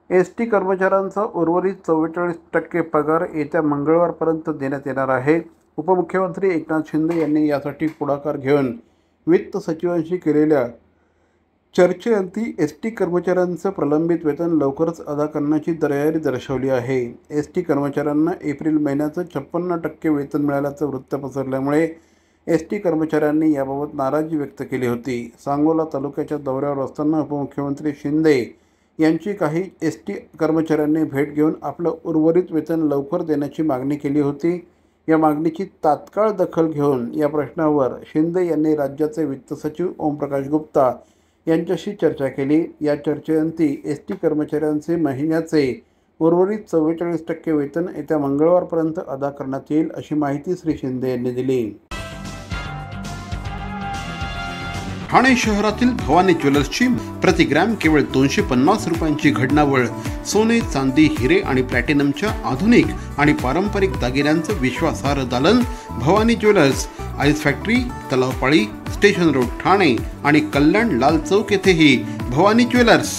ST. कर्मचाऱ्यांचा उर्वरित 44% पगार येत्या मंगळवारपर्यंत देण्यात येणार आहे। उपमुख्यमंत्री एकनाथ शिंदे यांनी यासाठी पुढाकार घेऊन वित्त सचिवांशी केलेल्या चर्चेअंती एस.टी. कर्मचाऱ्यांचं प्रलंबित वेतन लवकरच अदा करण्याची तयारी दर्शवली आहे। एस.टी. कर्मचाऱ्यांना एप्रिल महिन्याचं 56% वेतन मिळाल्याचं वृत्त पसरल्यामुळे एस.टी. कर्मचाऱ्यांनी याबाबत नाराजी व्यक्त केली होती। सांगोला तालुक्याच्या दौऱ्यावर असताना उपमुख्यमंत्री शिंदे यांची काही एस.टी. कर्मचाऱ्यांनी भेट घेऊन आपलं उर्वरित वेतन लवकर देण्याची मागणी केली होती। या मागणीची तात्काळ दखल घेऊन या प्रश्नावर शिंदे यांनी राज्याचे वित्त सचिव ओमप्रकाश गुप्ता यांच्याशी चर्चा केली। या चर्चेअंती एस.टी. कर्मचाऱ्यांचे महिन्याचे उर्वरित 44% वेतन येत्या मंगळवारपर्यंत अदा करण्यात येईल, अशी माहिती श्री शिंदे यांनी दिली। ठाणे शहरातील भवानी ज्वेलर्सची प्रति ग्रॅम केवळ 250 रुपयांची घडणावळ सोने, चांदी, हिरे आणि प्लॅटिनमच्या आधुनिक आणि पारंपरिक दागिन्यांचं विश्वासार्ह दालन Bhavani jewellers, ice factory, Talao Pali, station road, Thane आणि कल्याण लाल चौक येथेही भवानी ज्वेलर्स।